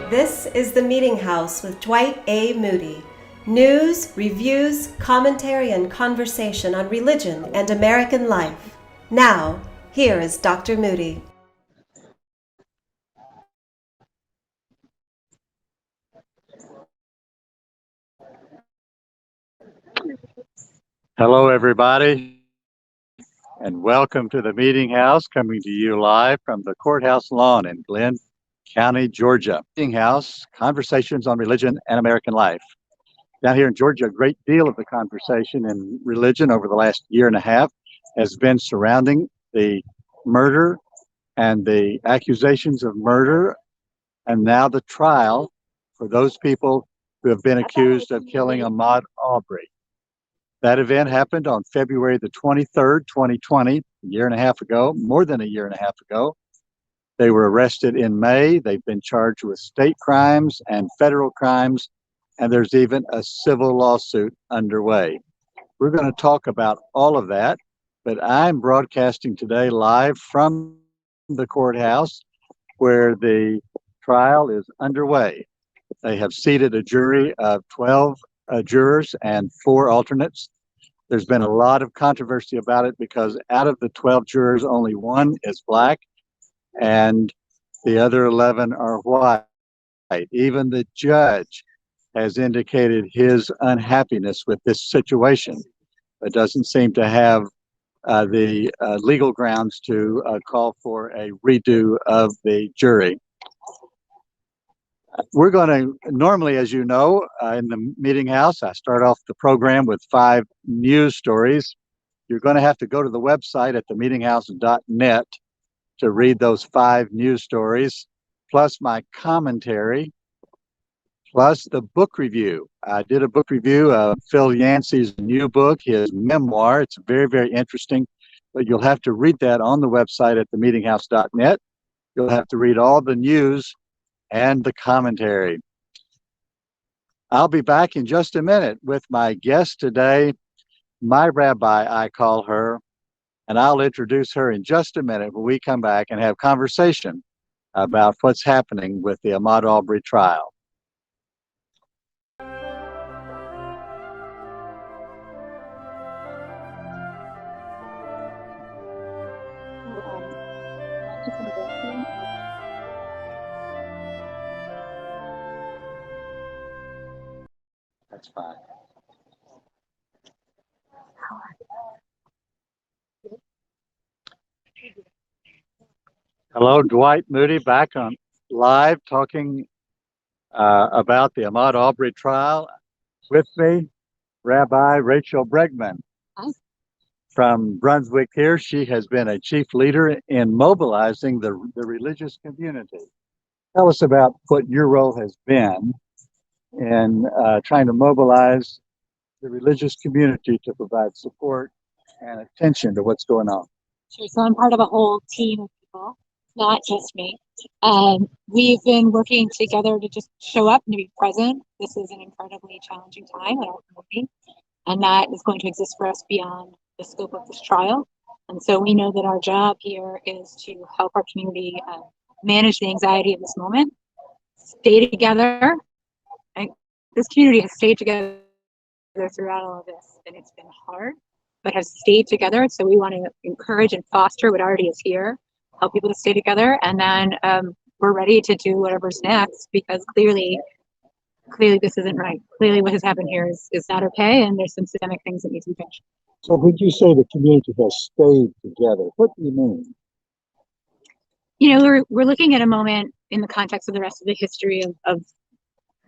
This is the Meetinghouse with Dwight A. Moody. News, reviews, commentary, and conversation on religion and American life. Now, here is Dr. Moody. Hello, everybody, and welcome to the Meetinghouse, coming to you live from the courthouse lawn in Glenn County, Georgia. Meetinghouse, conversations on religion and American life. Down here in Georgia, a great deal of the conversation in religion over the last year and a half has been surrounding the murder and the accusations of murder, and now the trial for those people who have been accused of killing Ahmaud Arbery. That event happened on February the 23rd, 2020, a year and a half ago, more than a year and a half ago. They were arrested in May. They've been charged with state crimes and federal crimes, and there's even a civil lawsuit underway. We're going to talk about all of that, but I'm broadcasting today live from the courthouse where the trial is underway. They have seated a jury of 12 jurors and 4 alternates. There's been a lot of controversy about it because out of the 12 jurors, only 1 is black and the other 11 are white. Even the judge has indicated his unhappiness with this situation, but doesn't seem to have the legal grounds to call for a redo of the jury. We're going to, normally, as you know, in the Meetinghouse, I start off the program with 5 news stories. You're going to have to go to the website at themeetinghouse.net to read those 5 news stories, plus my commentary, plus the book review. I did a book review of Phil Yancey's new book, his memoir. It's very, very interesting, but you'll have to read that on the website at themeetinghouse.net. You'll have to read all the news and the commentary. I'll be back in just a minute with my guest today, my rabbi, I call her, and I'll introduce her in just a minute when we come back and have conversation about what's happening with the Ahmaud Arbery trial. That's fine. Hello, Dwight Moody, back on live talking about the Ahmaud Arbery trial. With me, Rabbi Rachel Bregman. Hi. From Brunswick here. She has been a chief leader in mobilizing the religious community. Tell us about what your role has been in trying to mobilize the religious community to provide support and attention to what's going on. Sure. So I'm part of a whole team of people, not just me. We've been working together to just show up and to be present. This is an incredibly challenging time in our community, and that is going to exist for us beyond the scope of this trial. And so we know that our job here is to help our community manage the anxiety of this moment, stay together. And this community has stayed together throughout all of this, and it's been hard, but has stayed together. So we want to encourage and foster what already is here, help people to stay together, and then we're ready to do whatever's next, because clearly this isn't right. Clearly what has happened here is not okay, and there's some systemic things that need to be changed. So when you say the community has stayed together, what do you mean? You know, we're looking at a moment in the context of the rest of the history of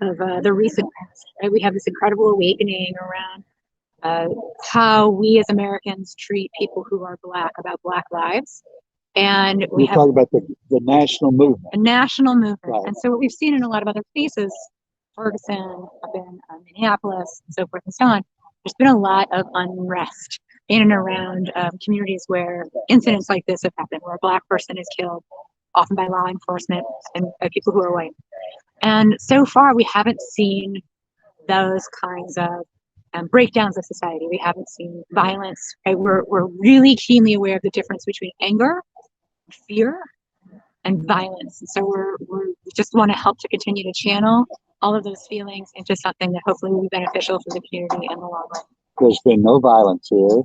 the recent past, right? We have this incredible awakening around how we as Americans treat people who are Black, about Black lives. And we have talking about the national movement. A national movement. Right. And so what we've seen in a lot of other places, Ferguson, up in Minneapolis, and so forth and so on, there's been a lot of unrest in and around communities where incidents like this have happened, where a Black person is killed, often by law enforcement and by people who are white. And so far, we haven't seen those kinds of breakdowns of society. We haven't seen violence. Right? We're really keenly aware of the difference between anger, fear, and violence. And so we just want to help to continue to channel all of those feelings into something that hopefully will be beneficial for the community in the long run. There's been no violence here.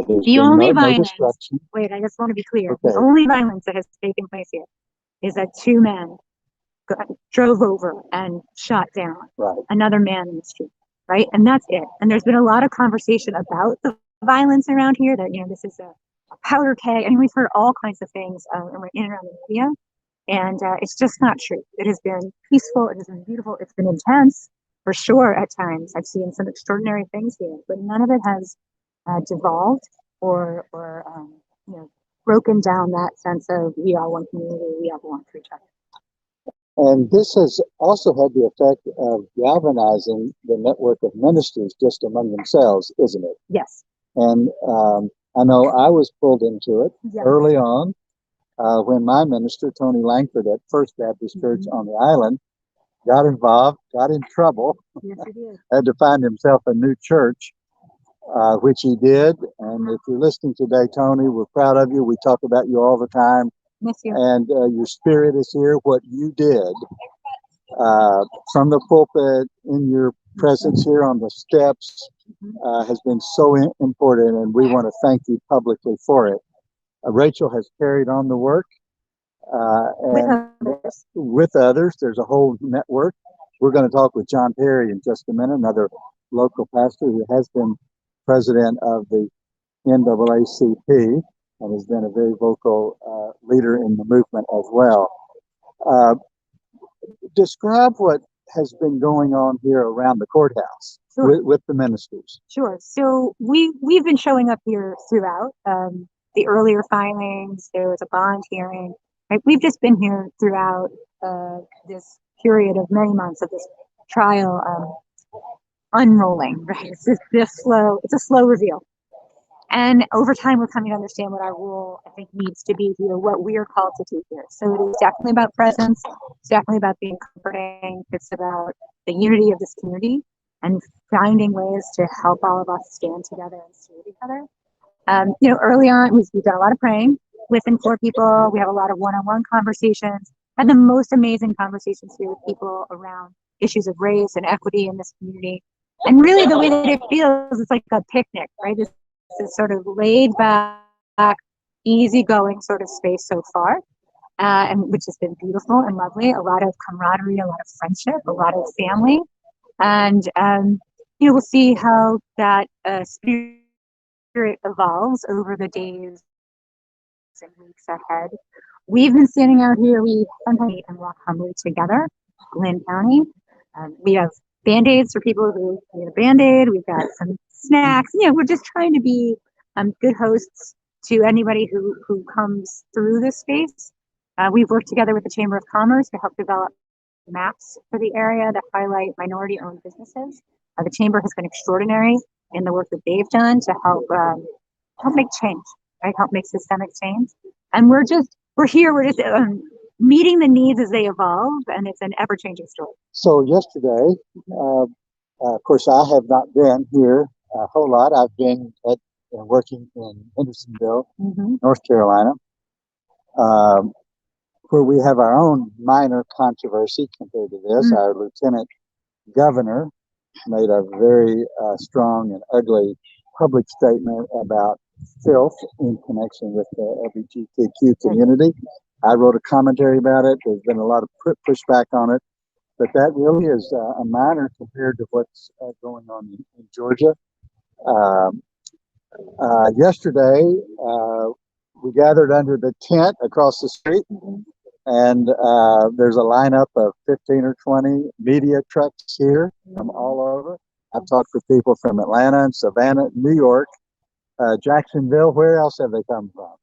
There's The been only no violence, destruction. wait, I just want to be clear. Okay. The only violence that has taken place here is that two men drove over and shot down another man in the street, right? And that's it. And there's been a lot of conversation about the violence around here, that, you know, this is a powder keg. I mean, we've heard all kinds of things in and around the media, and it's just not true. It has been peaceful. It has been beautiful. It's been intense, for sure, at times. I've seen some extraordinary things here, but none of it has devolved or you know, broken down that sense of we are one community, we all belong to each other. And this has also had the effect of galvanizing the network of ministers just among themselves, isn't it? Yes. And I know I was pulled into it early on when my minister, Tony Langford at First Baptist Church on the island, got involved, got in trouble, yes, he did. had to find himself a new church, which he did. And if you're listening today, Tony, we're proud of you. We talk about you all the time. Miss you. And your spirit is here. What you did from the pulpit, in your presence here on the steps, has been so important, and we want to thank you publicly for it. Rachel has carried on the work, and with others. There's a whole network. We're going to talk with John Perry in just a minute, another local pastor who has been president of the NAACP and has been a very vocal leader in the movement as well. Describe what has been going on here around the courthouse with the ministers. Sure. So we've been showing up here throughout the earlier filings. There was a bond hearing. Right? We've just been here throughout this period of many months of this trial unrolling. Right? It's a slow reveal. And over time, we're coming to understand what our role, I think, needs to be here, what we are called to do here. So it is definitely about presence. It's definitely about being comforting. It's about the unity of this community and finding ways to help all of us stand together and serve each other. You know, early on, we've done a lot of praying with and for people. We have a lot of one-on-one conversations, and the most amazing conversations here with people around issues of race and equity in this community. And really, the way that it feels, it's like a picnic, right? This sort of laid back, easygoing sort of space so far, and which has been beautiful and lovely. A lot of camaraderie, a lot of friendship, a lot of family, and you know, we'll see how that spirit evolves over the days and weeks ahead. We've been standing out here. We sometimes eat and walk humbly together, Glynn County. We have Band-Aids for people who need a Band-Aid. We've got some snacks. You know, we're just trying to be good hosts to anybody who comes through this space. We've worked together with the Chamber of Commerce to help develop maps for the area that highlight minority-owned businesses. The Chamber has been extraordinary in the work that they've done to help make change, right? Help make systemic change. And we're just meeting the needs as they evolve, and it's an ever-changing story. So yesterday, of course, I have not been here a whole lot. I've been working in Hendersonville, North Carolina, where we have our own minor controversy compared to this. Our lieutenant governor made a very strong and ugly public statement about filth in connection with the LGBTQ community. I wrote a commentary about it. There's been a lot of pushback on it, but that really is a minor compared to what's going on in Georgia. Yesterday, we gathered under the tent across the street, and there's a lineup of 15 or 20 media trucks here from all over. I've talked with people from Atlanta and Savannah, New York, Jacksonville. Where else have they come from?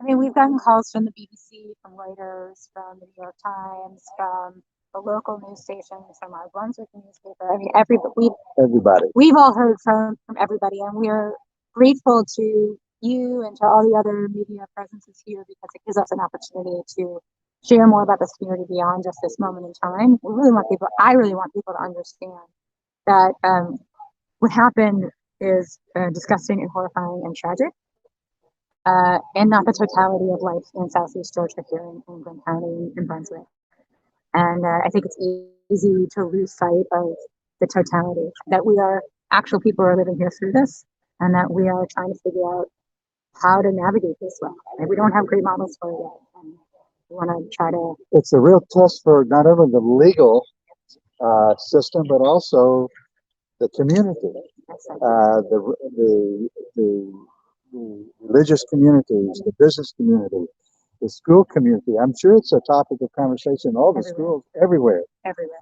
I mean, we've gotten calls from the BBC, from Reuters, from the New York Times, from the local news stations, from our Brunswick newspaper. I mean, everybody. We've all heard from everybody, and we're grateful to you and to all the other media presences here because it gives us an opportunity to share more about this community beyond just this moment in time. I really want people to understand that what happened is disgusting and horrifying and tragic. and not the totality of life in Southeast Georgia here in Glenn County in Brunswick. And I think it's easy to lose sight of the totality, that we are actual people who are living here through this, and that we are trying to figure out how to navigate this well. And we don't have great models for it yet. And we want to try to. It's a real test for not only the legal system, but also the community, the religious communities, the business community, the school community. I'm sure it's a topic of conversation in all the schools everywhere. Everywhere.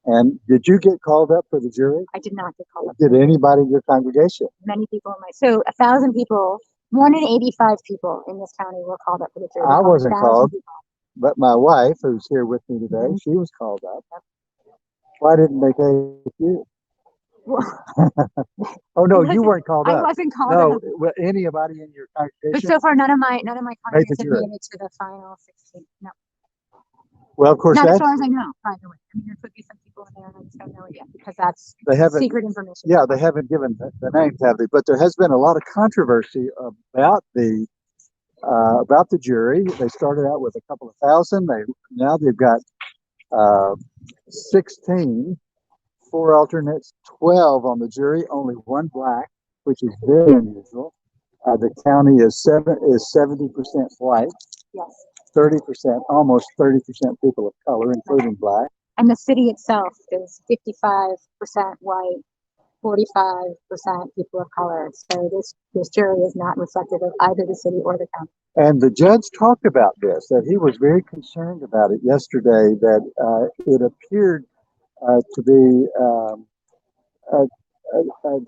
And did you get called up for the jury? I did not get called up. Did anybody in your congregation? Many people in so 1,000 people, 185 people in this county were called up for the jury. I wasn't called, people. but my wife, who's here with me today, she was called up. Why didn't they take you? Oh no, you weren't called up. I wasn't called up. No, anybody in your congregation? But so far, none of my congregation made it to the final 16. No. Well, of course, not as far as I know. By the way, I mean, there could be some people in there, and I just don't know it yet because that's secret information. Yeah, they haven't given the names, have they? But there has been a lot of controversy about the jury. They started out with a couple of thousand. Now they've got 16. 4 alternates, 12 on the jury, only 1 black, which is very unusual. The county is 70% white, yes, 30%, almost 30% people of color, including black. And the city itself is 55% white, 45% people of color. So this jury is not reflective of either the city or the county. And the judge talked about this, that he was very concerned about it yesterday, that it appeared to be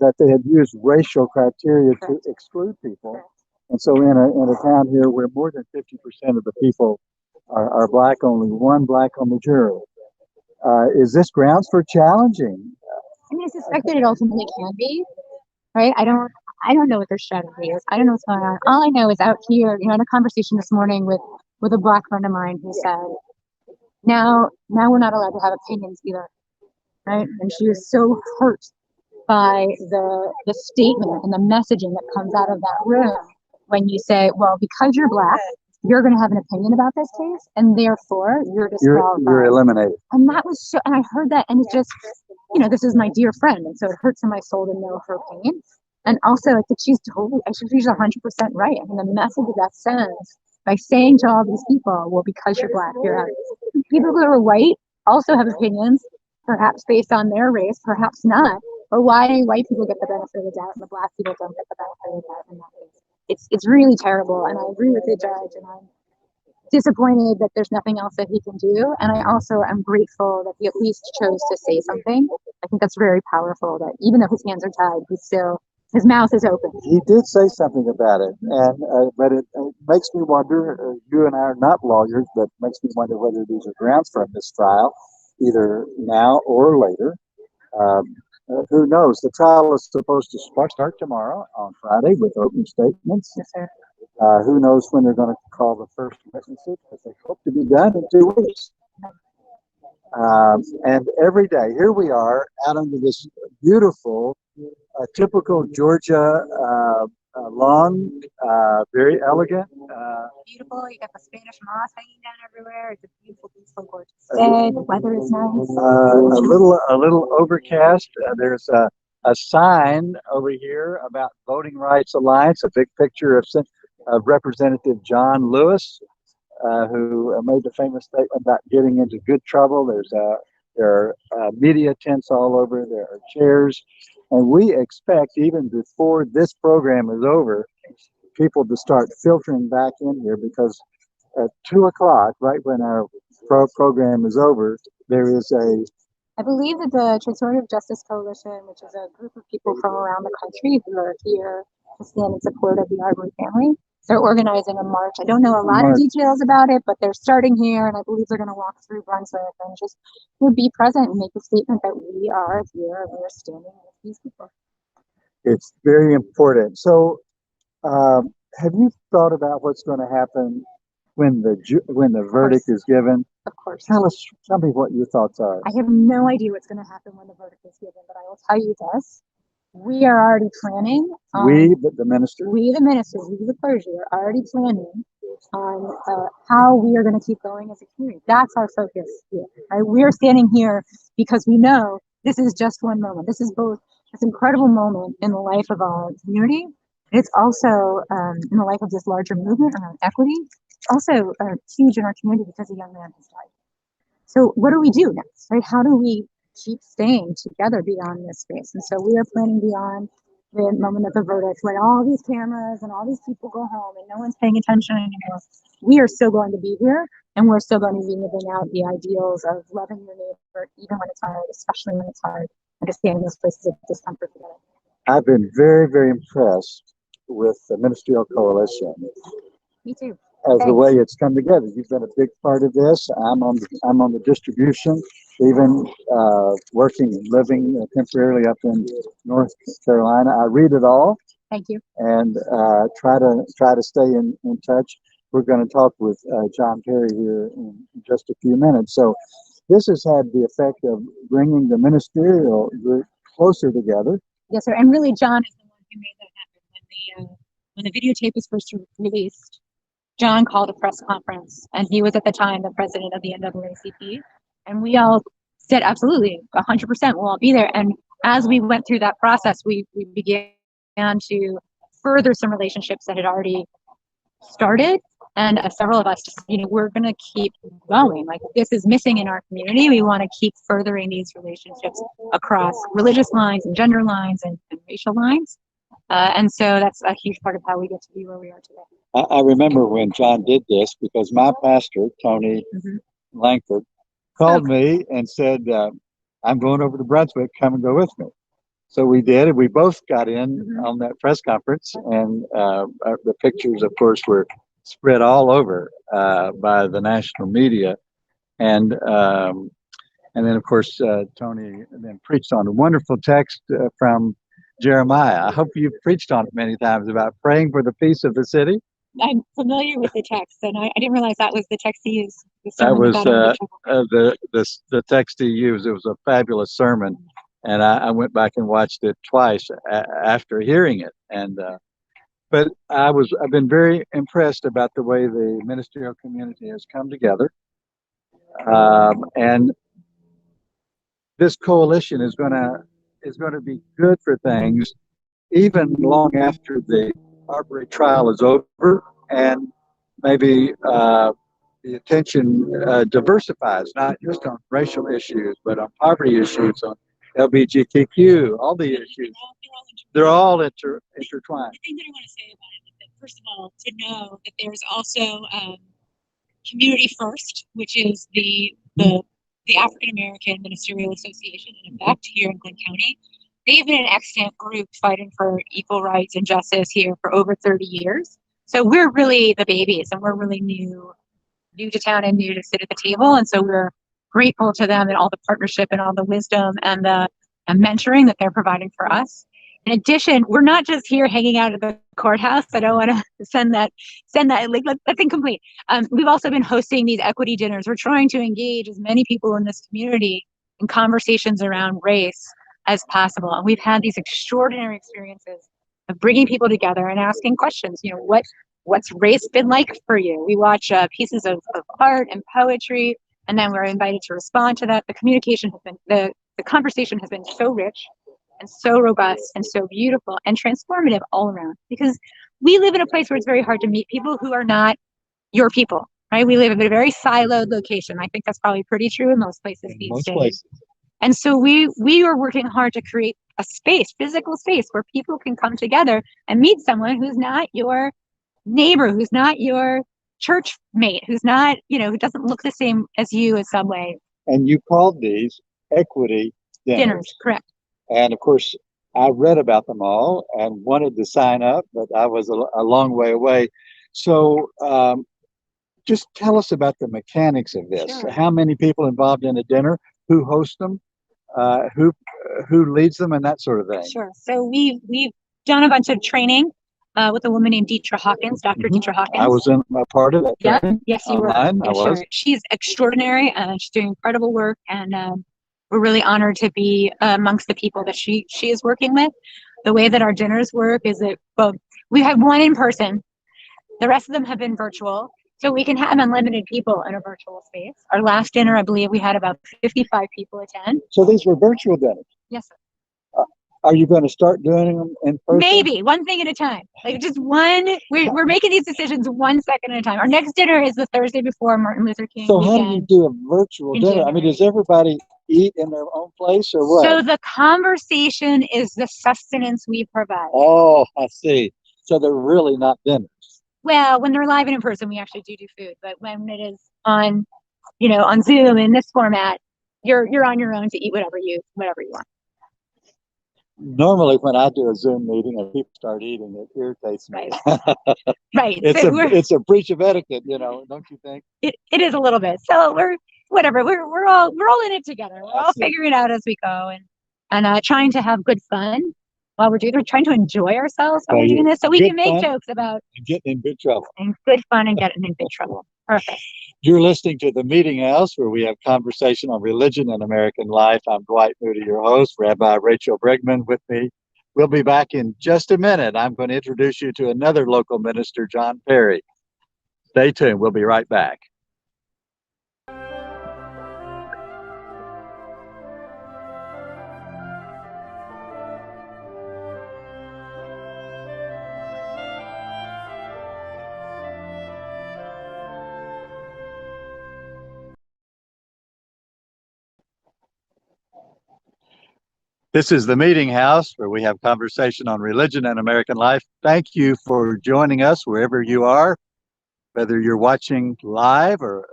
that they had used racial criteria to exclude people. And so in a town here where more than 50% of the people are black, only 1 black on the jury. Is this grounds for challenging? I mean, I suspect that it ultimately can be, right? I don't know what their strategy is. I don't know what's going on. All I know is out here, I had a conversation this morning with a black friend of mine who said, now we're not allowed to have opinions either. Right? And she was so hurt by the statement and the messaging that comes out of that room when you say, well, because you're black, you're going to have an opinion about this case, and therefore you're disqualified. You're eliminated. And that was so, and I heard that, and it just, this is my dear friend, and so it hurts in my soul to know her opinion. And also, I think she's 100% right. I mean, the message that sends by saying to all these people, well, because you're black, you're out. People who are white also have opinions, perhaps based on their race, perhaps not. But why white people get the benefit of the doubt and the black people don't get the benefit of the doubt in that case? It's really terrible, and I agree with the judge, and I'm disappointed that there's nothing else that he can do. And I also am grateful that he at least chose to say something. I think that's very powerful, that even though his hands are tied, his mouth is open. He did say something about it, and but it makes me wonder, you and I are not lawyers, but it makes me wonder whether these are grounds for this trial, either now or later. Who knows? The trial is supposed to start tomorrow on Friday with opening statements. Yes, sir. Who knows when they're going to call the first witnesses, but they hope to be done in 2 weeks. And every day, here we are out under this beautiful, typical Georgia lawn, very elegant. Beautiful. You got the Spanish moss hanging down everywhere. It's a beautiful, peaceful, gorgeous day. The weather is nice. A little overcast. There's a sign over here about Voting Rights Alliance. A big picture of Representative John Lewis, who made the famous statement about getting into good trouble. There are media tents all over. There are chairs. And we expect, even before this program is over, people to start filtering back in here, because at 2 o'clock, right when our program is over, there is I believe that the Transformative Justice Coalition, which is a group of people from around the country who are here to stand in support of the Arbery family, they're organizing a march. I don't know a lot of details about it, but they're starting here, and I believe they're going to walk through Brunswick and just be present and make a statement that we are here and we are standing with these people. It's very important. So, have you thought about what's going to happen when the verdict is given? Of course. Tell me what your thoughts are. I have no idea what's going to happen when the verdict is given, but I will tell you this, we are already planning. We, the minister. We, the ministers, we, the clergy, are already planning on how we are going to keep going as a community. That's our focus here. Right? We're standing here because we know this is just one moment. This is both this incredible moment in the life of our community. It's also in the life of this larger movement around equity. It's also huge in our community because a young man has died. So what do we do next, right? How do we keep staying together beyond this space? And so we are planning beyond the moment of the verdict, when all these cameras and all these people go home and no one's paying attention anymore. We are still going to be here, and we're still going to be living out the ideals of loving your neighbor, even when it's hard, especially when it's hard, and to stay in those places of discomfort together. I've been very, very impressed with the ministerial coalition. Me too. As the way it's come together. You've been a big part of this. I'm on the distribution, even working and living temporarily up in North Carolina. I read it all. Thank you. And try to stay in touch. We're going to talk with John Perry here in just a few minutes. So this has had the effect of bringing the ministerial group closer together. Yes, sir. And really, John is the one who made that happen. When the videotape was first released, John called a press conference, and he was at the time the president of the NAACP. And we all said, absolutely, 100%, we'll all be there. And as we went through that process, we began to further some relationships that had already started. And several of us, we're going to keep going. Like, this is missing in our community. We want to keep furthering these relationships across religious lines and gender lines and racial lines. And so that's a huge part of how we get to be where we are today. I remember when John did this, because my pastor, Tony Langford, called me and said, I'm going over to Brunswick, come and go with me. So we did, and we both got in on that press conference, and the pictures, of course, were spread all over by the national media. And then, of course, Tony then preached on a wonderful text from Jeremiah. I hope you've preached on it many times about praying for the peace of the city. I'm familiar with the text, and I didn't realize that was the text he used. That was the text he used. It was a fabulous sermon, and I went back and watched it twice after hearing it. And but I've been very impressed about the way the ministerial community has come together, and this coalition is going to be good for things, even long after the Arbery trial is over, and maybe the attention diversifies, not just on racial issues, but on poverty issues, on LGBTQ, all the issues. They're all intertwined. The thing that I want to say about it is that, first of all, to know that there's also Community First, which is the African American Ministerial Association, in effect, here in Glenn County. They've been an extant group fighting for equal rights and justice here for over 30 years. So we're really the babies, and we're really new to town and new to sit at the table. And so we're grateful to them and all the partnership and all the wisdom and the mentoring that they're providing for us. In addition, we're not just here hanging out at the courthouse. I don't want to send that like that's incomplete. We've also been hosting these equity dinners. We're trying to engage as many people in this community in conversations around race as possible. And we've had these extraordinary experiences of bringing people together and asking questions. What's race been like for you? We watch pieces of art and poetry, and then we're invited to respond to that. The communication has been, the conversation has been so rich and so robust and so beautiful and transformative all around, because we live in a place where it's very hard to meet people who are not your people, right? We live in a very siloed location. I think that's probably pretty true in most places these days. And so we are working hard to create a space, physical space, where people can come together and meet someone who's not your neighbor, who's not your church mate, who's not, who doesn't look the same as you in some way. And you called these equity dinners. Correct. And of course, I read about them all and wanted to sign up, but I was a long way away. So just tell us about the mechanics of this. Sure. How many people involved in a dinner? Who hosts them? Who leads them, and that sort of thing? Sure. So we've done a bunch of training with a woman named Deetra Hawkins, Dr. Deetra Hawkins. I was in a part of it. Yeah. Yes, you were. I was. Sure. She's extraordinary, and she's doing incredible work, and we're really honored to be amongst the people that she is working with. The way that our dinners work is that, well, we have one in person. The rest of them have been virtual. So we can have unlimited people in a virtual space. Our last dinner, I believe we had about 55 people attend. So these were virtual dinners. Yes, sir. Are you going to start doing them in person? Maybe one thing at a time. Like just one. We're making these decisions 1 second at a time. Our next dinner is the Thursday before Martin Luther King So weekend. how do you do a virtual in dinner? I mean, January. does everybody eat in their own place or what? So the conversation is the sustenance we provide. Oh, I see. So they're really not dinners. Well, when they're live and in person, we actually do food. But when it is on, on Zoom in this format, you're on your own to eat whatever you want. Normally, when I do a Zoom meeting and people start eating, it irritates me. Right. It's a breach of etiquette, don't you think? It is a little bit. So we're all in it together. We're all figuring it out as we go and trying to have good fun while we're doing. We're trying to enjoy ourselves while we're doing this, so we can make jokes about getting in big trouble. And good fun and getting in big trouble. Perfect. You're listening to the Meetinghouse, where we have conversation on religion and American life. I'm Dwight Moody, your host. Rabbi Rachel Bregman with me. We'll be back in just a minute. I'm going to introduce you to another local minister, John Perry. Stay tuned. We'll be right back. This is the Meetinghouse, where we have conversation on religion and American life. Thank you for joining us wherever you are, whether you're watching live or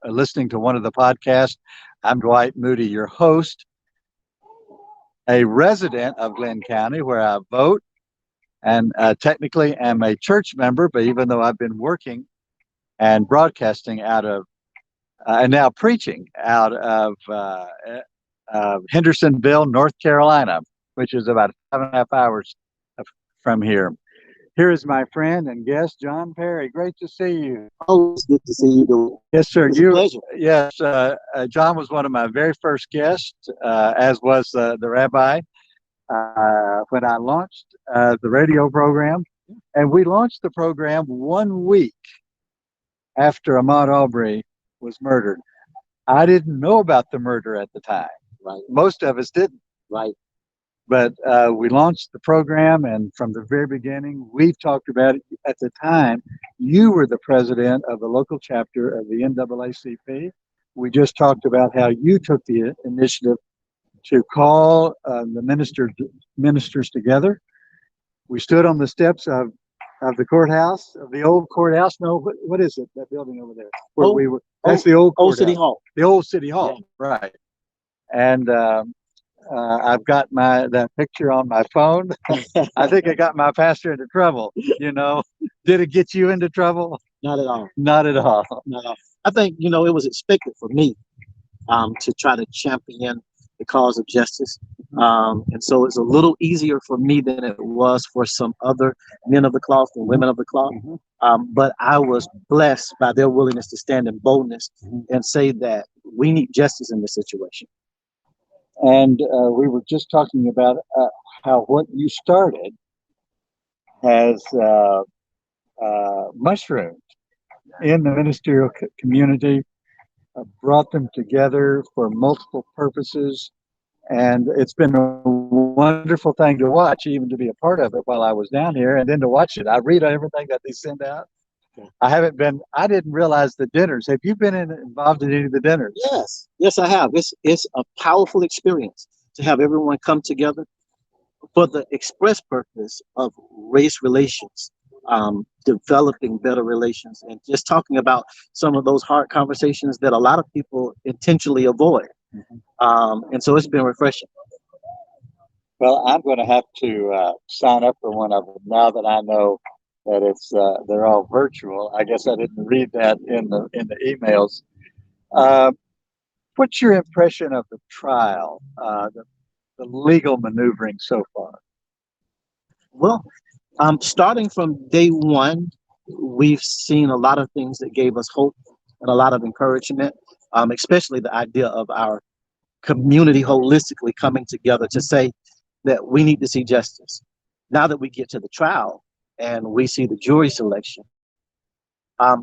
listening to one of the podcasts. I'm Dwight Moody, your host, a resident of Glenn County, where I vote, and technically am a church member. But even though I've been working and broadcasting out of and now preaching out of Hendersonville, North Carolina, which is about 5.5 hours from here. Here is my friend and guest, John Perry. Great to see you. Always good to see you. Yes, sir. It's a pleasure. Yes, John was one of my very first guests, as was the rabbi, when I launched the radio program. And we launched the program 1 week after Ahmaud Arbery was murdered. I didn't know about the murder at the time. Right. Most of us didn't. Right. But we launched the program, and from the very beginning, we've talked about it. At the time, you were the president of the local chapter of the NAACP. We just talked about how you took the initiative to call the ministers together. We stood on the steps of the courthouse, of the old courthouse. No, what is it? That building over there? Where we were. That's the old courthouse. City Hall. The old City Hall, Yeah. Right. And I've got that picture on my phone. I think I got my pastor into trouble. Did it get you into trouble? Not at all. Not at all. Not at all. I think it was expected for me to try to champion the cause of justice, and so it's a little easier for me than it was for some other men of the cloth and women of the cloth. Mm-hmm. But I was blessed by their willingness to stand in boldness and say that we need justice in this situation. And we were just talking about how what you started has mushroomed in the ministerial community, brought them together for multiple purposes. And it's been a wonderful thing to watch, even to be a part of it while I was down here, and then to watch it. I read everything that they send out. I didn't realize the dinners. Have you been involved in any of the dinners? Yes, I have. It's a powerful experience to have everyone come together for the express purpose of race relations, developing better relations, and just talking about some of those hard conversations that a lot of people intentionally avoid. Mm-hmm. And so it's been refreshing. Well, I'm going to have to sign up for one of them now that I know that it's they're all virtual. I guess I didn't read that in the emails. What's your impression of the trial, the legal maneuvering so far? Well, starting from day one, we've seen a lot of things that gave us hope and a lot of encouragement, especially the idea of our community holistically coming together to say, that we need to see justice. Now that we get to the trial and we see the jury selection,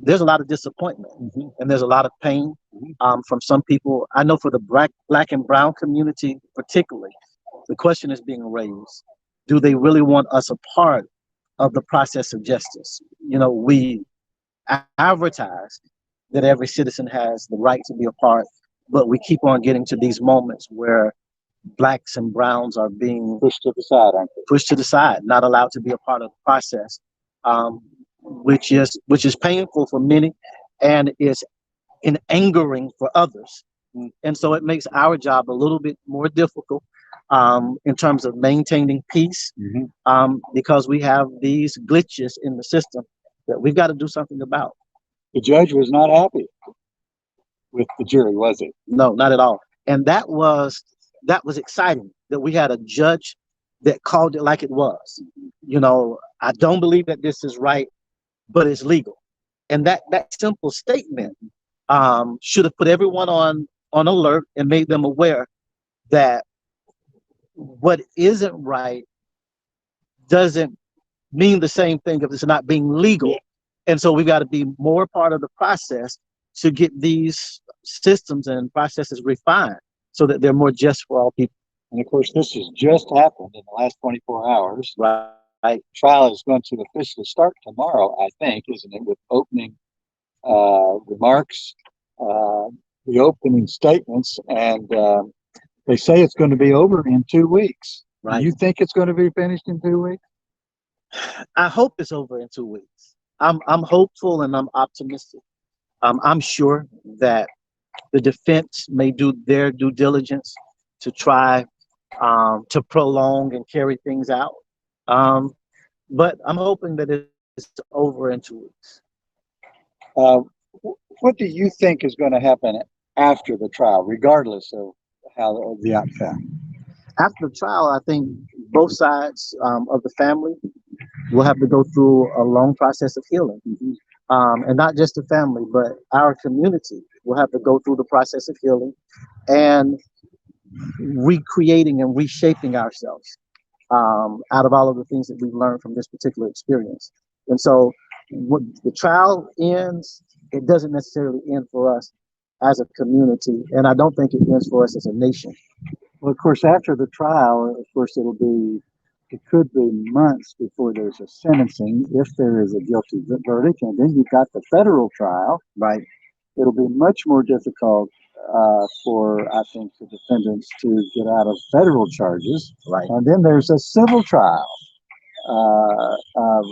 there's a lot of disappointment and there's a lot of pain from some people. I know for the black and brown community particularly, the question is being raised: do they really want us a part of the process of justice? You know, we advertise that every citizen has the right to be a part, but we keep on getting to these moments where blacks and browns are being Pushed to the side, aren't they? pushed to the side, not allowed to be a part of the process, which is painful for many and is angering for others. And so it makes our job a little bit more difficult in terms of maintaining peace, because we have these glitches in the system that we've got to do something about. The judge was not happy with the jury, was he? No, not at all. And that was exciting that we had a judge that called it like it was. You know, I don't believe that this is right, but it's legal. And that simple statement should have put everyone on alert and made them aware that what isn't right doesn't mean the same thing if it's not being legal. And so we've got to be more part of the process to get these systems and processes refined so that they're more just for all people. And of course, this has just happened in the last 24 hours. Right. Trial is going to officially start tomorrow, I think, isn't it? With opening remarks, the opening statements, and they say it's going to be over in 2 weeks. Right. You think it's going to be finished in 2 weeks? I hope it's over in 2 weeks. I'm hopeful and I'm optimistic. I'm sure that the defense may do their due diligence to try to prolong and carry things out. But I'm hoping that it's over in 2 weeks. What do you think is going to happen after the trial, regardless of how the outcome? After the trial, I think both sides of the family will have to go through a long process of healing. And not just the family, but our community will have to go through the process of healing and recreating and reshaping ourselves out of all of the things that we've learned from this particular experience. And so when the trial ends, it doesn't necessarily end for us as a community, and I don't think it ends for us as a nation. Well, of course, after the trial, of course, it could be months before there's a sentencing if there is a guilty verdict, and then you've got the federal trial. Right. It'll be much more difficult for, I think, the defendants to get out of federal charges. Right. And then there's a civil trial of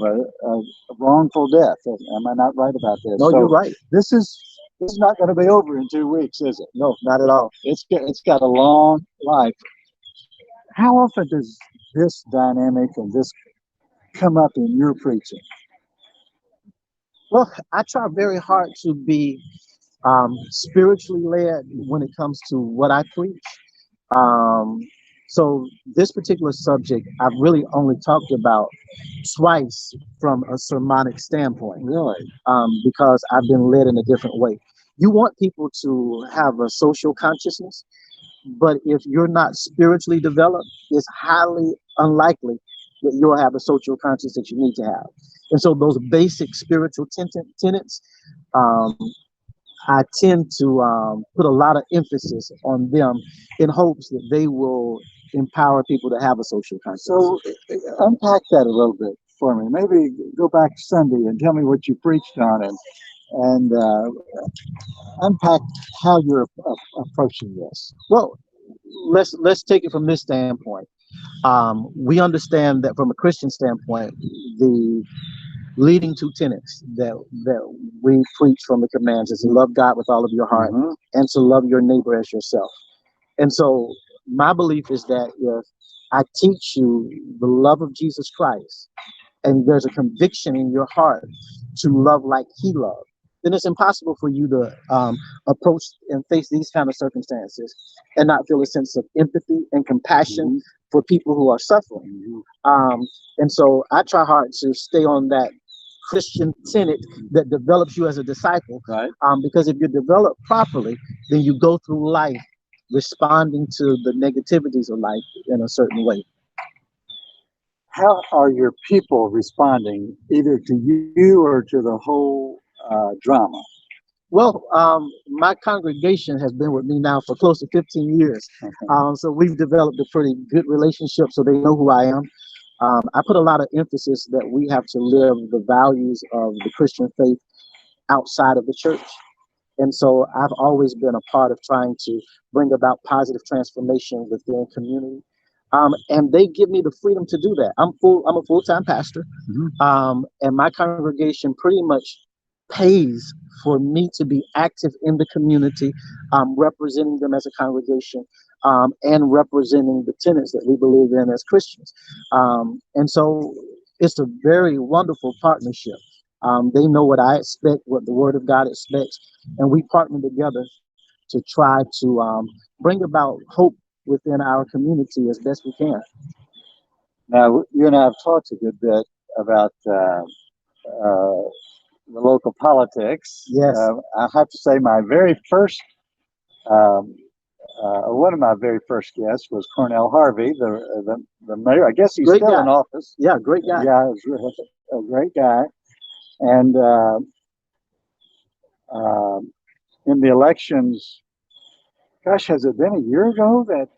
wrongful death. Am I not right about this? No, you're right. This is not going to be over in 2 weeks, is it? No, not at all. It's got a long life. How often does this dynamic and this come up in your preaching? Well, I try very hard to be spiritually led when it comes to what I preach. So this particular subject, I've really only talked about twice from a sermonic standpoint. Really? Because I've been led in a different way. You want people to have a social consciousness, but if you're not spiritually developed, it's highly unlikely that you'll have the social consciousness that you need to have. And so those basic spiritual tenets, I tend to put a lot of emphasis on them in hopes that they will empower people to have a social consciousness. So unpack that a little bit for me. Maybe go back Sunday and tell me what you preached on and unpack how you're approaching this. Well, let's take it from this standpoint. We understand that from a Christian standpoint, the leading two tenets that we preach from the commands is to love God with all of your heart and to love your neighbor as yourself. And so my belief is that if I teach you the love of Jesus Christ and there's a conviction in your heart to love like he loved, then it's impossible for you to approach and face these kind of circumstances and not feel a sense of empathy and compassion for people who are suffering. And so I try hard to stay on that Christian tenet that develops you as a disciple. Right. Because if you're developed properly, then you go through life responding to the negativities of life in a certain way. How are your people responding, either to you or to the whole drama? Well, my congregation has been with me now for close to 15 years. Okay. So we've developed a pretty good relationship, so they know who I am. I put a lot of emphasis that we have to live the values of the Christian faith outside of the church. And so I've always been a part of trying to bring about positive transformation within community. And they give me the freedom to do that. I'm a full-time pastor. And my congregation pretty much pays for me to be active in the community, representing them as a congregation, and representing the tenets that we believe in as Christians. And so it's a very wonderful partnership. They know what I expect, what the Word of God expects, and we partner together to try to bring about hope within our community as best we can. Now, you and I have talked a good bit about the local politics. Yes. I have to say, my very first, one of my very first guests was Cornell Harvey, the mayor. I guess he's Great still guy. in office. Yeah, great guy. Yeah, he's a great guy. And in the elections, gosh, has it been a year ago that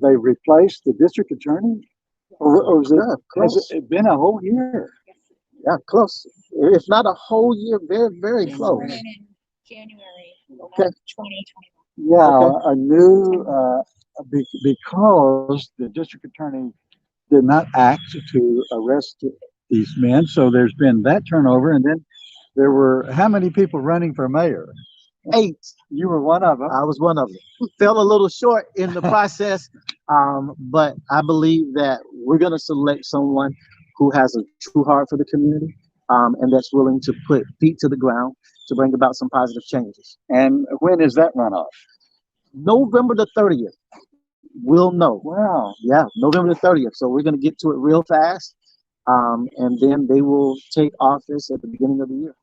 they replaced the district attorney? Or has it been a whole year? Yeah, close. If not a whole year, very, very close. In January Okay. of 2021. Yeah, Okay. a new, because the district attorney did not act to arrest these men. So there's been that turnover. And then there were how many people running for mayor? 8. You were one of them. I was one of them. Fell a little short in the process, but I believe that we're going to select someone who has a true heart for the community, and that's willing to put feet to the ground to bring about some positive changes. And when is that runoff? November the 30th. We'll know. Wow. Yeah, November the 30th. So we're going to get to it real fast, and then they will take office at the beginning of the year.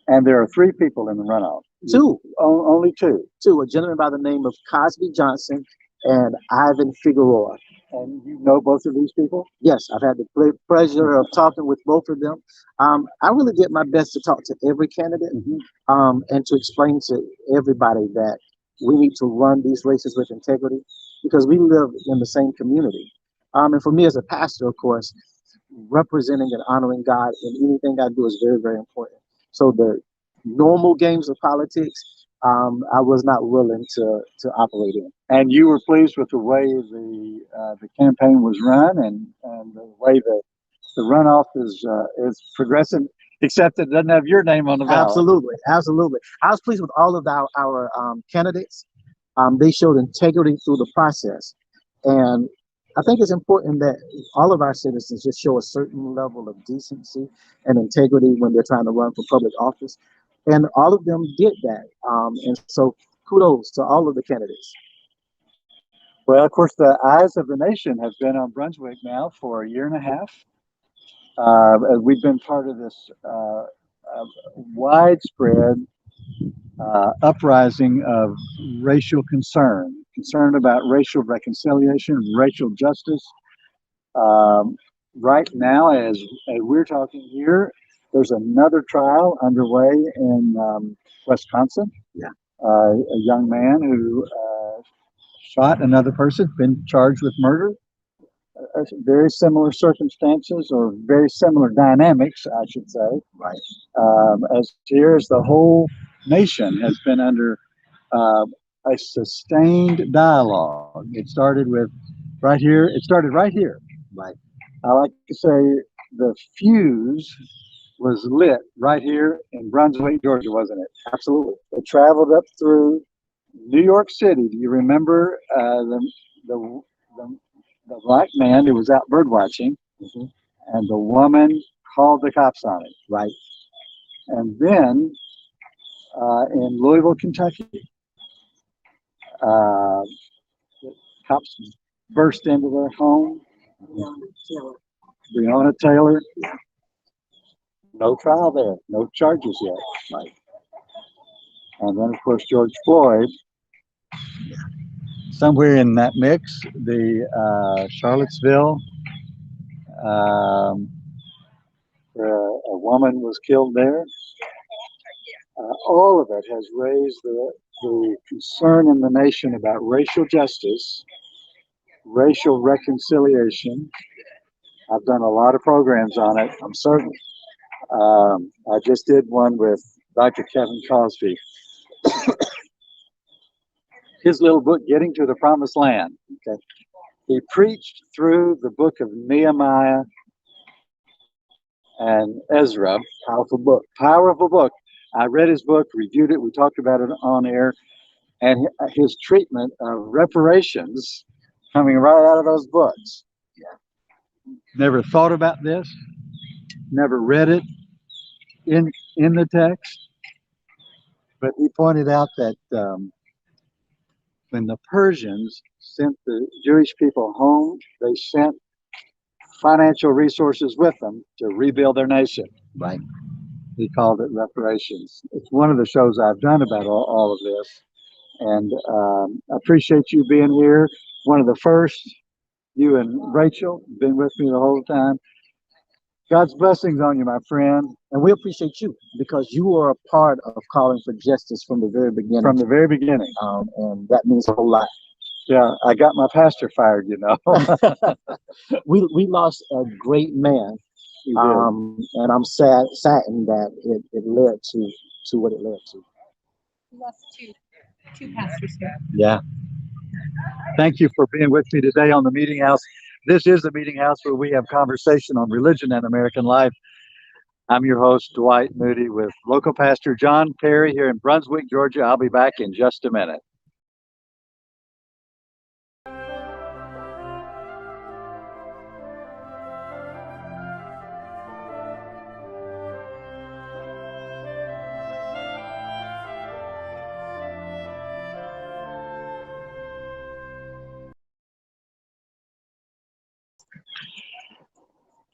And there are 3 people in the runoff. 2. Only 2. 2. A gentleman by the name of Cosby Johnson and Ivan Figueroa. And you know both of these people? Yes, I've had the pleasure of talking with both of them. I really did my best to talk to every candidate, and to explain to everybody that we need to run these races with integrity because we live in the same community. And for me as a pastor, of course, representing and honoring God in anything I do is very, very important. So the normal games of politics, I was not willing to operate in. And you were pleased with the way the campaign was run and the way the runoff is progressing, except it doesn't have your name on the ballot. Absolutely, absolutely. I was pleased with all of our candidates. They showed integrity through the process, and I think it's important that all of our citizens just show a certain level of decency and integrity when they're trying to run for public office. And all of them did that. And so kudos to all of the candidates. Well, of course, the eyes of the nation have been on Brunswick now for a year and a half. We've been part of this widespread uprising of racial concern about racial reconciliation, racial justice. Right now, as we're talking here, there's another trial underway in Wisconsin. Yeah. A young man who shot another person, been charged with murder. Very similar circumstances or very similar dynamics, I should say. Right. As here's the whole nation has been under a sustained dialogue. It started with right here. It started right here. Right. I like to say the fuse was lit right here in Brunswick, Georgia, wasn't it? Absolutely. It traveled up through New York City. Do you remember the black man who was out bird watching, and the woman called the cops on him? Right. And then in Louisville, Kentucky, the cops burst into their home. Breonna Taylor. No trial there. No charges yet. Right. And then, of course, George Floyd. somewhere in that mix, the Charlottesville, where a woman was killed there. All of it has raised the concern in the nation about racial justice, racial reconciliation. I've done a lot of programs on it, I'm certain. I just did one with Dr. Kevin Cosby. His little book, Getting to the Promised Land. Okay. He preached through the book of Nehemiah and Ezra. Powerful book. Powerful book. I read his book, reviewed it. We talked about it on air. And his treatment of reparations coming right out of those books. Never thought about this. Never read it in the text. But he pointed out that when the Persians sent the Jewish people home, they sent financial resources with them to rebuild their nation. Right. He called it reparations. It's one of the shows I've done about all of this. And I appreciate you being here. One of the first, you and Rachel, been with me the whole time. God's blessings on you, my friend. And we appreciate you because you are a part of calling for justice from the very beginning. From the very beginning. And that means a whole lot. Yeah, I got my pastor fired, you know. we lost a great man. And I'm saddened that it led to what it led to. We lost two pastors here. Yeah. Thank you for being with me today on the Meetinghouse. This is the Meetinghouse where we have conversation on religion and American life. I'm your host, Dwight Moody, with local pastor John Perry here in Brunswick, Georgia. I'll be back in just a minute.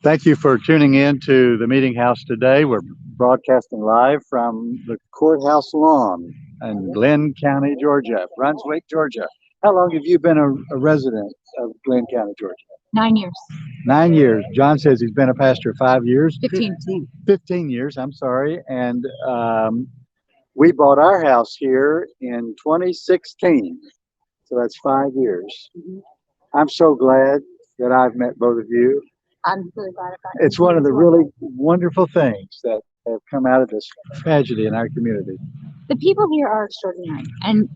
Thank you for tuning in to the Meetinghouse today. We're broadcasting live from the courthouse lawn in Glenn County, Georgia, Brunswick, Georgia. How long have you been a resident of Glenn County, Georgia? 9 years. 9 years. John says he's been a pastor 5 years. 15. 15 years, I'm sorry. And we bought our house here in 2016. So that's 5 years. Mm-hmm. I'm so glad that I've met both of you. I'm really glad about it. It's one of the really wonderful things that have come out of this tragedy in our community. The people here are extraordinary, and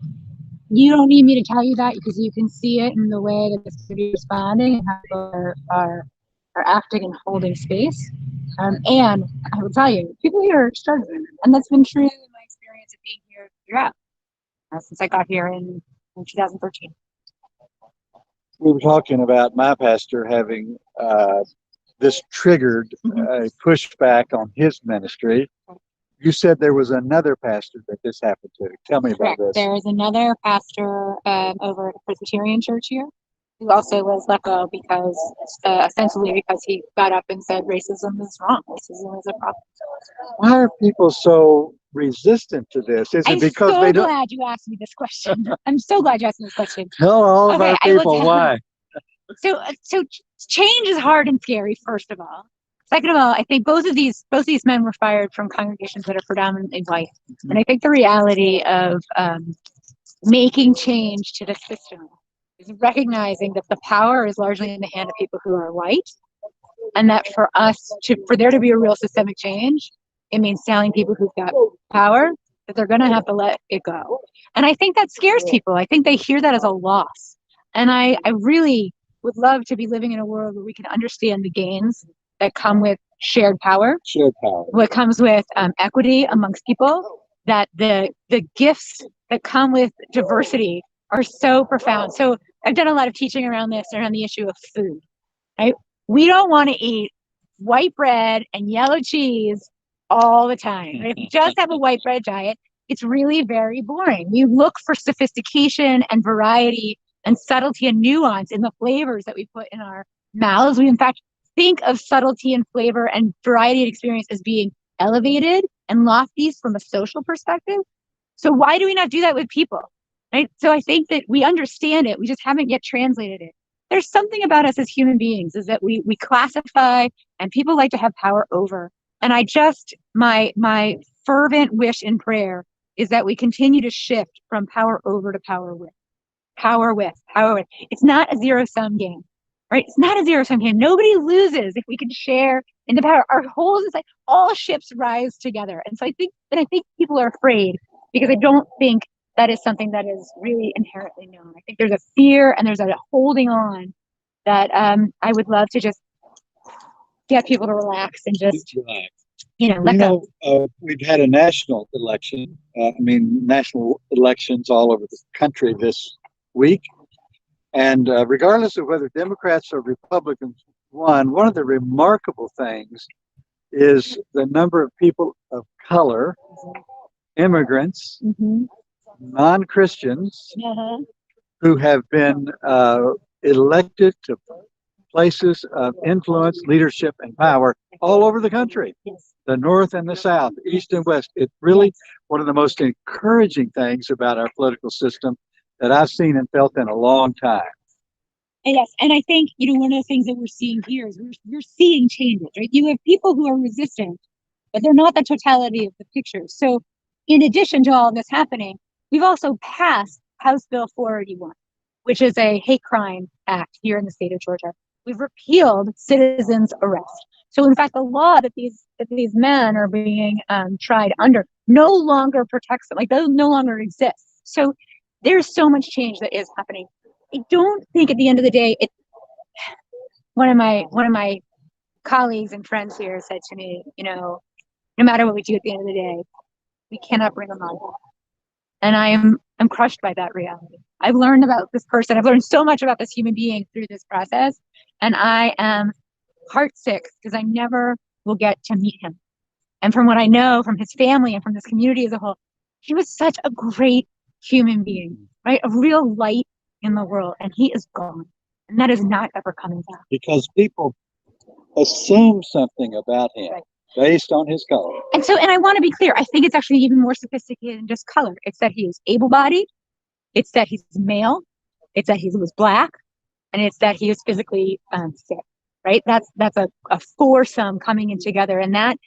you don't need me to tell you that because you can see it in the way that the city is responding and how people are acting and holding space. And I will tell you, people here are extraordinary, and that's been true in my experience of being here throughout since I got here in 2013. We were talking about my pastor having this triggered pushback on his ministry. You said there was another pastor that this happened to. Tell me about this. There's another pastor over at a Presbyterian church here who also was let go because, essentially because he got up and said racism is wrong. Racism is a problem. Why are people so resistant to this? Is it because they don't? I'm so glad you asked me this question. I'm so glad you asked me this question. Tell all of our people why. So change is hard and scary, first of all. Second of all, I think both of these men were fired from congregations that are predominantly white. Mm-hmm. And I think the reality of making change to the system is recognizing that the power is largely in the hand of people who are white, and that for there to be a real systemic change, it means telling people who've got power that they're going to have to let it go. And I think that scares people. I think they hear that as a loss. And I really would love to be living in a world where we can understand the gains that come with shared power. Shared power. What comes with equity amongst people, that the gifts that come with diversity are so profound. So I've done a lot of teaching around this, around the issue of food, right? We don't want to eat white bread and yellow cheese all the time. Right? If you just have a white bread diet, it's really very boring. We look for sophistication and variety and subtlety and nuance in the flavors that we put in our mouths. We, in fact, think of subtlety and flavor and variety of experience as being elevated and lofty from a social perspective. So why do we not do that with people? right? So I think that we understand it. We just haven't yet translated it. There's something about us as human beings is that we classify and people like to have power over. And my fervent wish and prayer is that we continue to shift from power over to power with, power with, power with. It's not a zero-sum game, right? It's not a zero-sum game. Nobody loses if we can share in the power. Our whole is like all ships rise together. And so I think people are afraid because I don't think that is something that is really inherently known. I think there's a fear and there's a holding on that I would love to just get people to relax and just, let go. We've had a national election. National elections all over the country this week. And regardless of whether Democrats or Republicans won, one of the remarkable things is the number of people of color, immigrants, non-Christians, who have been elected to places of influence, leadership, and power all over the country, the North and the South, East and West. It's really one of the most encouraging things about our political system that I've seen and felt in a long time. Yes, and I think, one of the things that we're seeing here is we're seeing changes, right? You have people who are resistant, but they're not the totality of the picture. So in addition to all this happening, we've also passed House Bill 481, which is a hate crime act here in the state of Georgia. We've repealed citizens' arrest. So in fact, the law that these men are being tried under no longer protects them, like those no longer exist. So there's so much change that is happening. I don't think at the end of the day, one of my colleagues and friends here said to me, no matter what we do at the end of the day, we cannot bring them on. And I'm crushed by that reality. I've learned about this person. I've learned so much about this human being through this process. And I am heartsick because I never will get to meet him. And from what I know from his family and from this community as a whole, he was such a great human being, right? A real light in the world. And he is gone. And that is not ever coming back. Because people assume something about him. Right. Based on his color. And I want to be clear, I think it's actually even more sophisticated than just color. It's that he is able-bodied, it's that he's male, it's that he was black, and it's that he is physically fit, right? That's a foursome coming in together, and that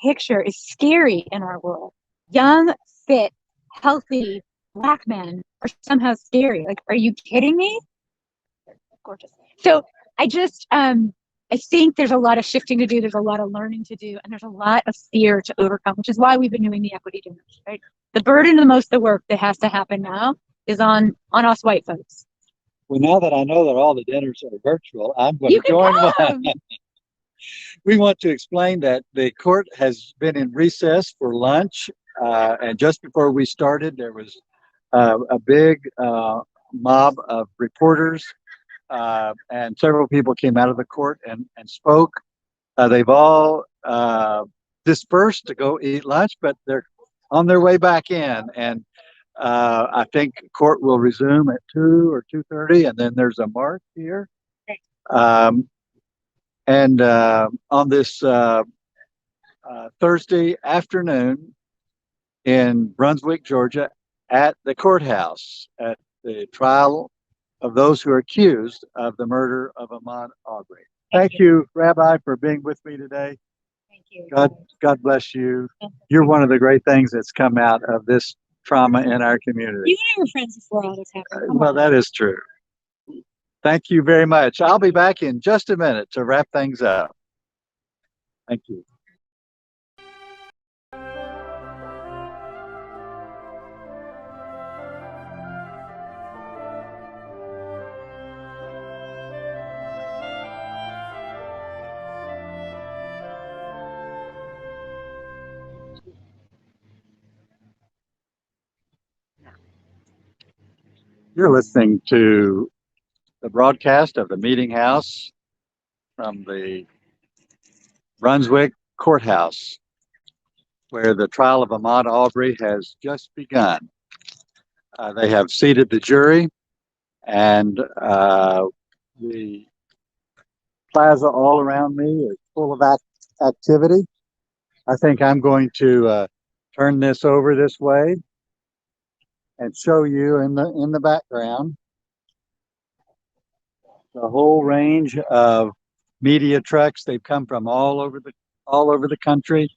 picture is scary in our world. Young, fit, healthy black men are somehow scary. Like, are you kidding me? Gorgeous. So I think there's a lot of shifting to do. There's a lot of learning to do, and there's a lot of fear to overcome, which is why we've been doing the equity dinners, right? The burden of most of the work that has to happen now is on us white folks. Well, now that I know that all the dinners are virtual, I'm going to join one. We want to explain that the court has been in recess for lunch, and just before we started, there was a big mob of reporters. And several people came out of the court and spoke. They've all dispersed to go eat lunch, but they're on their way back in. And I think court will resume at 2 or 2:30, and then there's a march here. On this Thursday afternoon in Brunswick, Georgia, at the courthouse, at the trial of those who are accused of the murder of Ahmaud Arbery. Thank you, Rabbi, for being with me today. Thank you. God bless you. You're one of the great things that's come out of this trauma in our community. You and I were friends before all this happened. Well, that is true. Thank you very much. I'll be back in just a minute to wrap things up. Thank you. You're listening to the broadcast of the Meetinghouse from the Brunswick courthouse, where the trial of Ahmaud Arbery has just begun. They have seated the jury, and the plaza all around me is full of activity. I think I'm going to turn this over this way and show you in the background the whole range of media trucks. They've come from all over the country,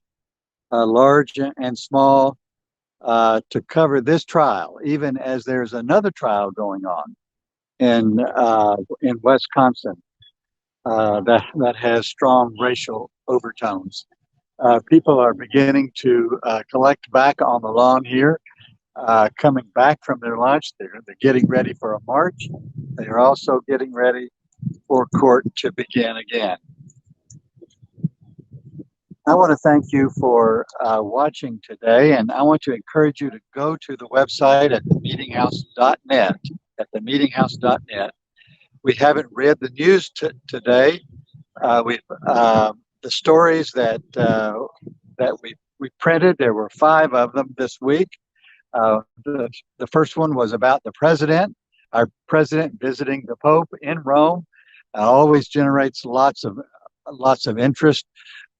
large and small, to cover this trial, even as there's another trial going on in Wisconsin that has strong racial overtones. People are beginning to collect back on the lawn here, coming back from their lunch. They're getting ready for a march. They are also getting ready for court to begin again. I want to thank you for watching today, and I want to encourage you to go to the website at themeetinghouse.net. We haven't read the news today. The stories that we printed, there were 5 of them this week. The first one was about the president. Our president visiting the Pope in Rome always generates lots of interest.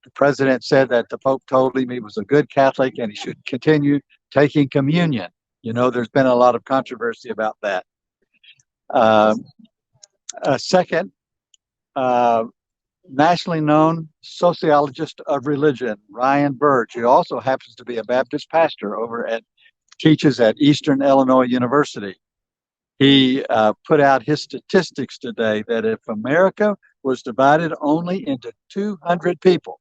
The president said that the Pope told him he was a good Catholic and he should continue taking communion. You know, there's been a lot of controversy about that. A second, nationally known sociologist of religion, Ryan Burge, who also happens to be a Baptist pastor teaches at Eastern Illinois University. He put out his statistics today that if America was divided only into 200 people,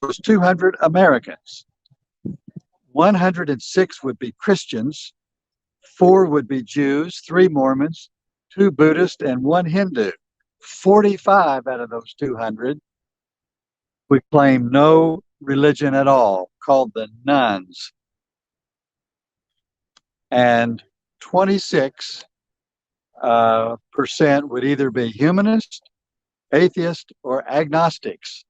those 200 Americans, 106 would be Christians, 4 would be Jews, 3 Mormons, 2 Buddhists, and 1 Hindu. 45 out of those 200 would claim no religion at all, called the nuns. And 26% would either be humanist, atheist, or agnostics.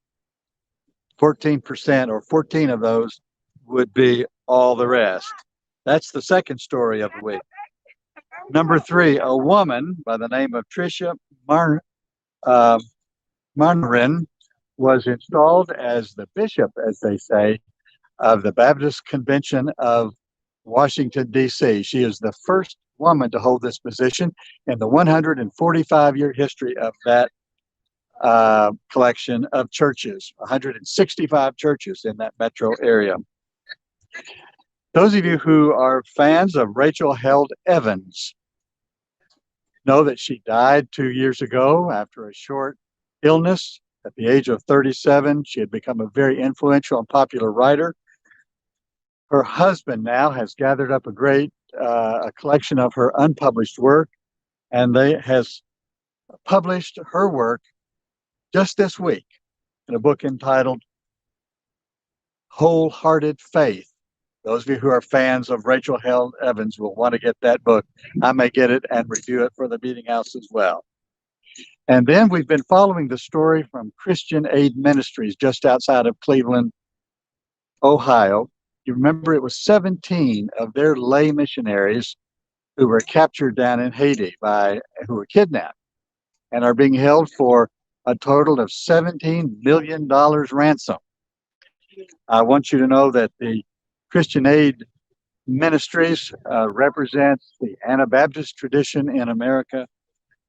14% or 14 of those would be all the rest. That's the second story of the week. Number 3, a woman by the name of Tricia Marnarin was installed as the bishop, as they say, of the Baptist Convention of Washington, D.C. She is the first woman to hold this position in the 145-year history of that collection of churches, 165 churches in that metro area. Those of you who are fans of Rachel Held Evans know that she died 2 years ago after a short illness at the age of 37. She had become a very influential and popular writer. Her husband now has gathered up a collection of her unpublished work, and has published her work just this week in a book entitled Wholehearted Faith. Those of you who are fans of Rachel Held Evans will want to get that book. I may get it and review it for the Meetinghouse as well. And then we've been following the story from Christian Aid Ministries just outside of Cleveland, Ohio. You remember it was 17 of their lay missionaries who were captured down in Haiti who were kidnapped and are being held for a total of $17 million ransom. I want you to know that the Christian Aid Ministries represents the Anabaptist tradition in America,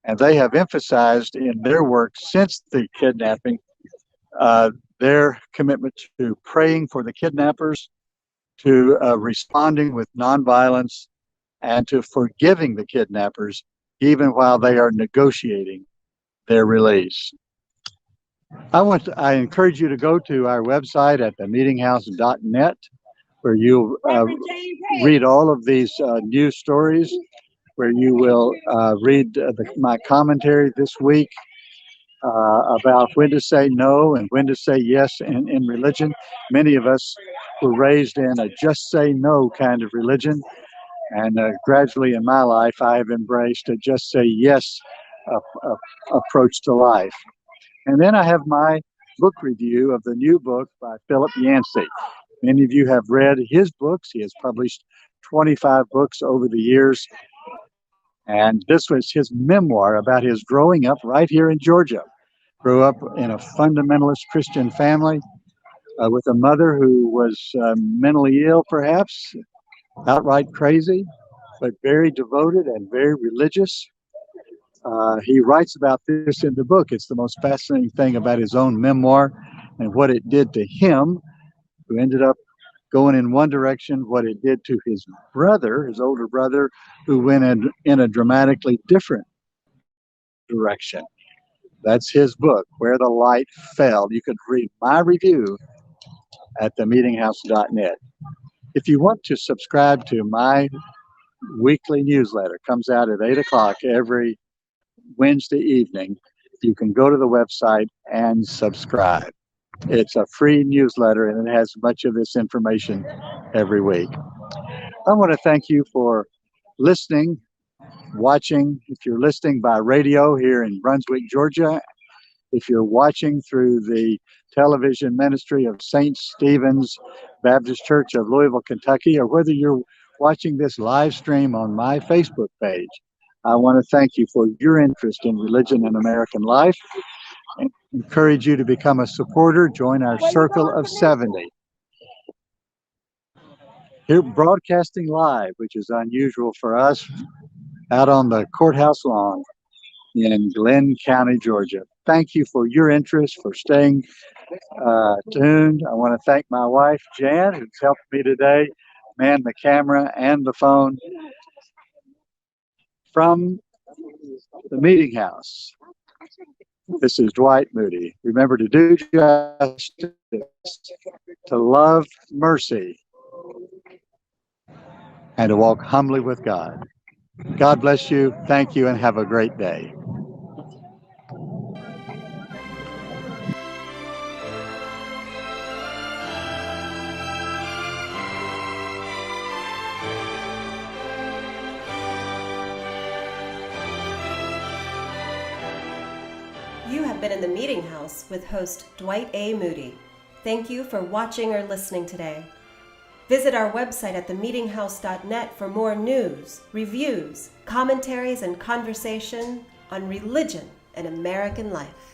and they have emphasized in their work since the kidnapping their commitment to praying for the kidnappers, to responding with nonviolence, and to forgiving the kidnappers even while they are negotiating their release. I encourage you to go to our website at themeetinghouse.net, where you'll read all of these news stories, where you will read my commentary this week about when to say no and when to say yes in religion. Many of us were raised in a just say no kind of religion, and gradually in my life I have embraced a just say yes approach to life. And then I have my book review of the new book by Philip Yancey. Many of you have read his books. He has published 25 books over the years. And this was his memoir about his growing up right here in Georgia. Grew up in a fundamentalist Christian family with a mother who was mentally ill, perhaps, outright crazy, but very devoted and very religious. He writes about this in the book. It's the most fascinating thing about his own memoir and what it did to him, who ended up going in one direction, what it did to his brother, his older brother, who went in a dramatically different direction. That's his book, Where the Light Fell. You could read my review at themeetinghouse.net. If you want to subscribe to my weekly newsletter, comes out at 8 o'clock every Wednesday evening, you can go to the website and subscribe. It's a free newsletter and it has much of this information every week. I want to thank you for listening, watching. If you're listening by radio here in Brunswick, Georgia, if you're watching through the television ministry of St. Stephen's Baptist Church of Louisville, Kentucky, or whether you're watching this live stream on my Facebook page, I want to thank you for your interest in religion and American life and encourage you to become a supporter. Join our Circle of 70. Here, broadcasting live, which is unusual for us, out on the courthouse lawn in Glenn County, Georgia. Thank you for your interest, for staying tuned. I want to thank my wife, Jan, who's helped me today man the camera and the phone from the Meetinghouse. This is Dwight Moody. Remember to do justice, to love mercy, and to walk humbly with God. God bless you. Thank you, and have a great day. You have been in the Meetinghouse with host Dwight A. Moody. Thank you for watching or listening today. Visit our website at themeetinghouse.net for more news, reviews, commentaries, and conversation on religion and American life.